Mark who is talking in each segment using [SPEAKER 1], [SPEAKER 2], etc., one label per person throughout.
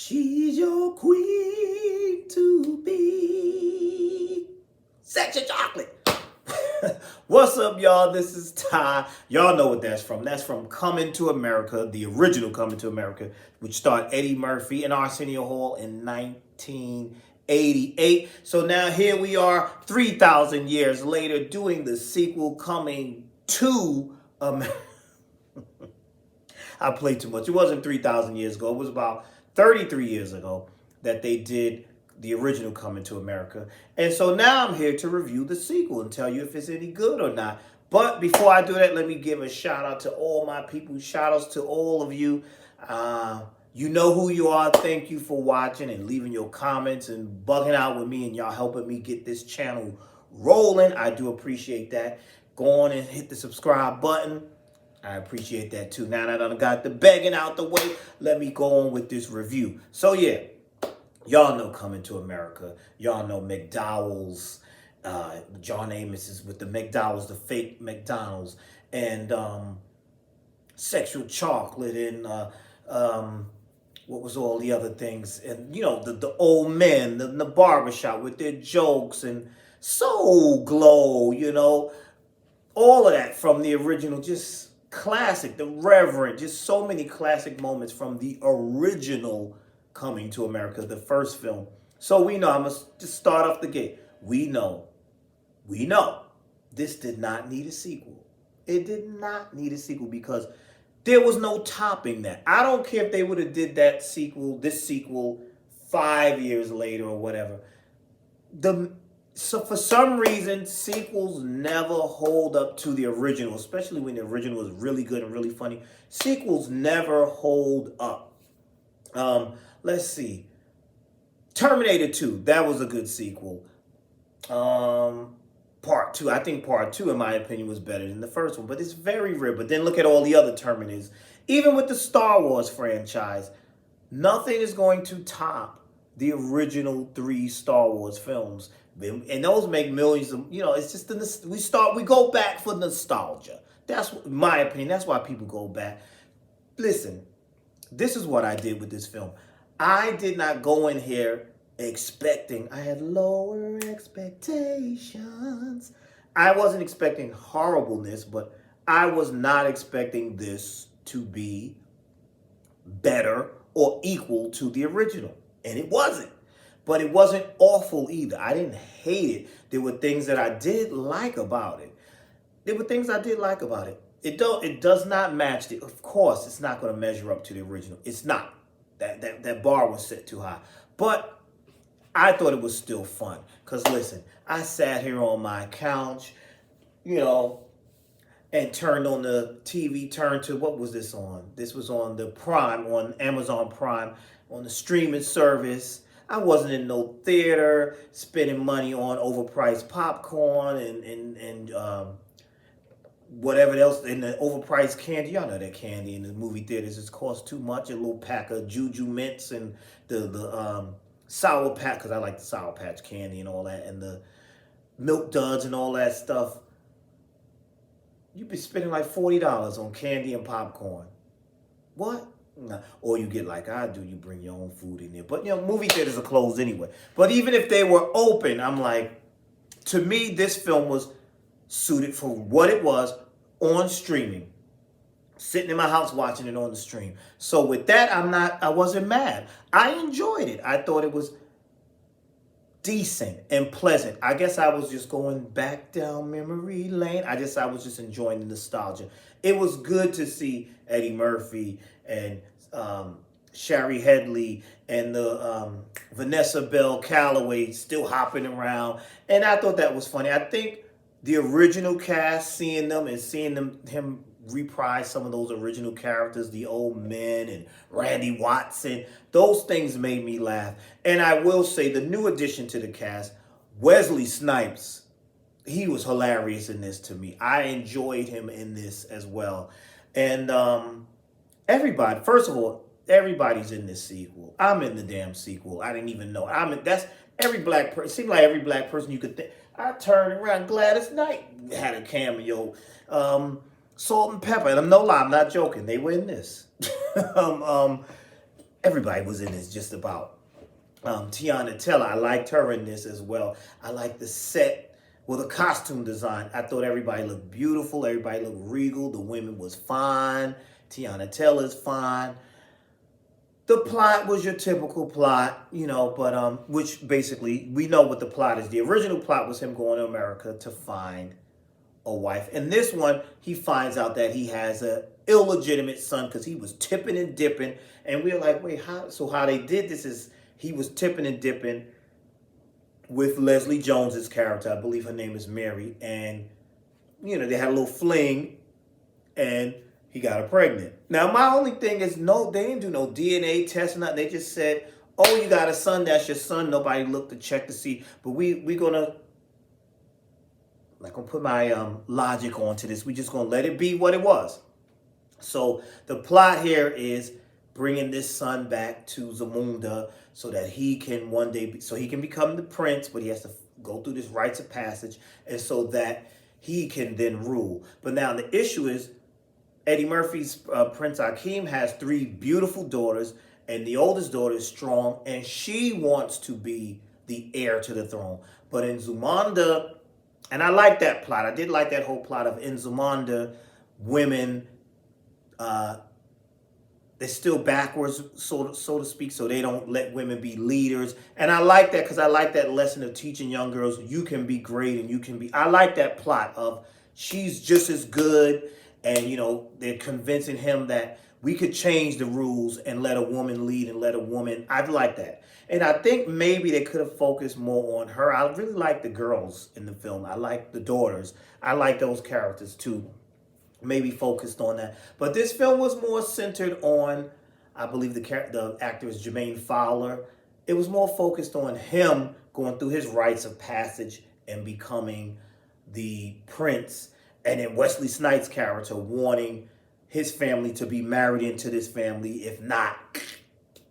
[SPEAKER 1] She's your queen to be. Section chocolate. What's up, y'all? This is Ty. Y'all know what that's from. That's from Coming to America, the original Coming to America, which starred Eddie Murphy and Arsenio Hall in 1988. So now here we are, 3,000 years later, doing the sequel, Coming to America. I played too much. It wasn't 3,000 years ago. It was about 33 years ago that they did the original Coming to America. And so now I'm here to review the sequel and tell you if it's any good or not. But before I do that, let me give a shout out to all my people. Shout outs to all of you. You know who you are. Thank you for watching and leaving your comments and bugging out with me and y'all helping me get this channel rolling. I do appreciate that. Go on and hit the subscribe button. I appreciate that too. Now that I got the begging out the way, let me go on with this review. So yeah, y'all know Coming to America. Y'all know McDowell's. John Amos is with the McDowell's, the fake McDonald's, and sexual chocolate, and what was all the other things, and you know the old men, the barbershop with their jokes, and Soul Glow, you know, all of that from the original, just classic, the Reverend, just so many classic moments from the original Coming to America, the first film. So we know, I'm going to just start off the gate. We know, this did not need a sequel. It did not need a sequel because there was no topping that. I don't care if they would have did that sequel, this sequel, 5 years later or whatever. So for some reason, sequels never hold up to the original, especially when the original was really good and really funny. Sequels never hold up. Let's see. Terminator 2, that was a good sequel. Part 2, I think Part 2, in my opinion, was better than the first one, but it's very rare. But then look at all the other Terminators. Even with the Star Wars franchise, nothing is going to top the original 3 Star Wars films. And those make millions of, you know, it's just we go back for nostalgia. That's my opinion. That's why people go back. Listen, this is what I did with this film. I did not go in here expecting, I had lower expectations. I wasn't expecting horribleness, but I was not expecting this to be better or equal to the original. And it wasn't. But it wasn't awful either. I didn't hate it. There were things that I did like about it. It does not match the. Of course, it's not going to measure up to the original. It's not. That bar was set too high. But I thought it was still fun. Because listen, I sat here on my couch, you know, and turned on the TV, turned to, what was this on? This was on the Prime, on Amazon Prime, on the streaming service. I wasn't in no theater spending money on overpriced popcorn and whatever else, in the overpriced candy. Y'all know that candy in the movie theaters just costs too much. A little pack of Juju Mints and the Sour Patch, because I like the Sour Patch candy and all that, and the Milk Duds and all that stuff. You'd be spending like $40 on candy and popcorn. What? No. Or you get like I do, you bring your own food in there. But, you know, movie theaters are closed anyway. But even if they were open, I'm like, to me, this film was suited for what it was on streaming. Sitting in my house watching it on the stream. So with that, I wasn't mad. I enjoyed it. I thought it was decent and pleasant. I guess I was just going back down memory lane. I was just enjoying the nostalgia. It was good to see Eddie Murphy and Shari Headley and the Vanessa Bell Calloway still hopping around. And I thought that was funny. I think the original cast, seeing them and seeing him reprise some of those original characters, the old men and Randy Watson, those things made me laugh. And I will say the new addition to the cast, Wesley Snipes, he was hilarious in this to me. I enjoyed him in this as well. And everybody, first of all, everybody's in this sequel. I'm in the damn sequel. I didn't even know. That's every black person. Seemed like every black person you could think. I turned around. Gladys Knight had a cameo. Salt and Pepper, and I'm no lie, I'm not joking. They were in this. everybody was in this just about. Tiana Taylor, I liked her in this as well. I liked the set, well, the costume design. I thought everybody looked beautiful. Everybody looked regal. The women was fine. Tiana Taylor's fine. The plot was your typical plot, but which basically we know what the plot is. The original plot was him going to America to find a wife. And this one, he finds out that he has a illegitimate son because he was tipping and dipping. And we're like, wait, how? So how they did this is he was tipping and dipping with Leslie Jones's character. I believe her name is Mary. And, they had a little fling and he got her pregnant. Now, my only thing is, no, they didn't do no DNA test or nothing. They just said, oh, you got a son, that's your son. Nobody looked to check to see. But we're going to, I'm not going to put my logic onto this. We're just going to let it be what it was. So the plot here is bringing this son back to Zamunda so that he can one day, so he can become the prince, but he has to go through this rites of passage, and so that he can then rule. But now the issue is, Eddie Murphy's Prince Akeem has 3 beautiful daughters, and the oldest daughter is strong, and she wants to be the heir to the throne. But in Zamunda, and I like that plot. I did like that whole plot of in Zamunda, women, they're still backwards, so to speak, so they don't let women be leaders. And I like that because I like that lesson of teaching young girls, you can be great and you can be, I like that plot of she's just as good. And, they're convincing him that we could change the rules and let a woman lead and let a woman, I'd like that. And I think maybe they could have focused more on her. I really like the girls in the film. I like the daughters. I like those characters too. Maybe focused on that. But this film was more centered on, I believe the actor is Jermaine Fowler. It was more focused on him going through his rites of passage and becoming the prince. And then Wesley Snipes' character wanting his family to be married into this family, if not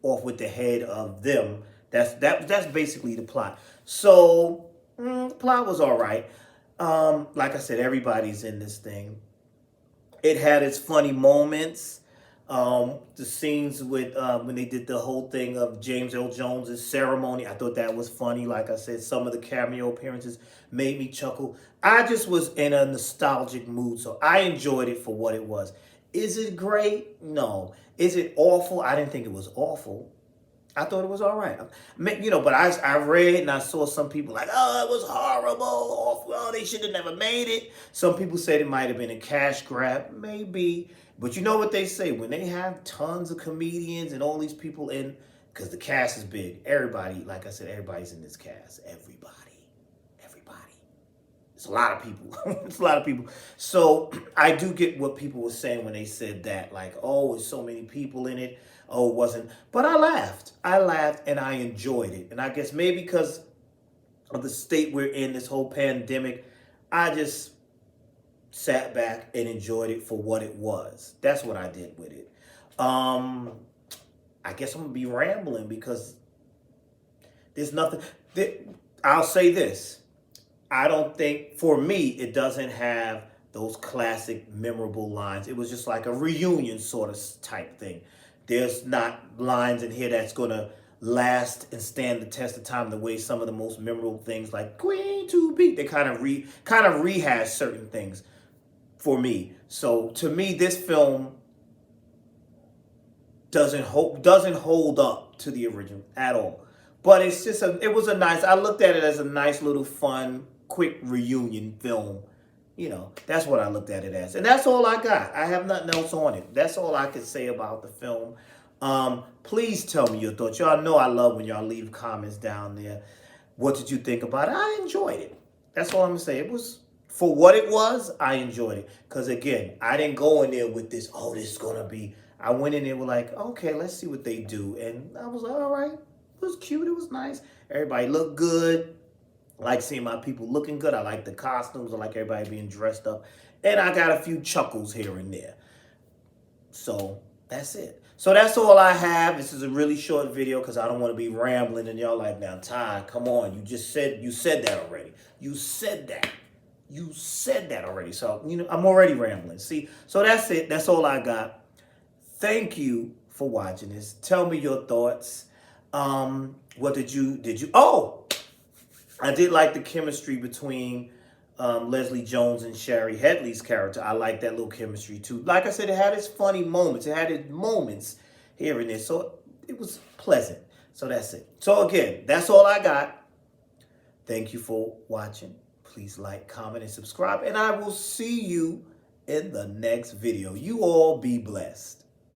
[SPEAKER 1] off with the head of them. That's basically the plot. So the plot was all right. Like I said, everybody's in this thing. It had its funny moments. The scenes with when they did the whole thing of James Earl Jones's ceremony, I thought that was funny. Like I said, some of the cameo appearances made me chuckle. I just was in a nostalgic mood, so I enjoyed it for what it was. Is it great? No. Is it awful? I didn't think it was awful. I thought it was all right. But I read and I saw some people like, oh, it was horrible, awful, oh, they should have never made it. Some people said it might have been a cash grab. Maybe. But you know what they say, when they have tons of comedians and all these people in, because the cast is big, everybody, like I said, everybody's in this cast. Everybody. It's a lot of people. It's a lot of people. So I do get what people were saying when they said that, like, oh, there's so many people in it. Oh, it wasn't. But I laughed. And I enjoyed it. And I guess maybe because of the state we're in, this whole pandemic, I just sat back and enjoyed it for what it was. That's what I did with it. I guess I'm going to be rambling because there's nothing. I'll say this. I don't think, for me, it doesn't have those classic memorable lines. It was just like a reunion sort of type thing. There's not lines in here that's going to last and stand the test of time the way some of the most memorable things like Queen to Be, they kind of rehash certain things for me. So to me, this film doesn't hold up to the original at all. But it was a nice, I looked at it as a nice little fun, quick reunion film. That's what I looked at it as. And that's all I got. I have nothing else on it. That's all I could say about the film. Please tell me your thoughts. Y'all know I love when y'all leave comments down there. What did you think about it? I enjoyed it. That's all I'm going to say. It was, for what it was, I enjoyed it. Because again, I didn't go in there with this, oh, this is going to be, I went in there with like, okay, let's see what they do. And I was like, all right. It was cute. It was nice. Everybody looked good. I like seeing my people looking good. I like the costumes. I like everybody being dressed up. And I got a few chuckles here and there. So that's it. So that's all I have. This is a really short video because I don't want to be rambling and y'all like, now, Ty, come on. You said that already. You said that already. So, I'm already rambling. See, so that's it. That's all I got. Thank you for watching this. Tell me your thoughts. What did you? Oh, I did like the chemistry between Leslie Jones and Shari Headley's character. I like that little chemistry too. Like I said, it had its funny moments. It had its moments here and there. So it was pleasant. So that's it. So again, that's all I got. Thank you for watching. Please like, comment, and subscribe. And I will see you in the next video. You all be blessed.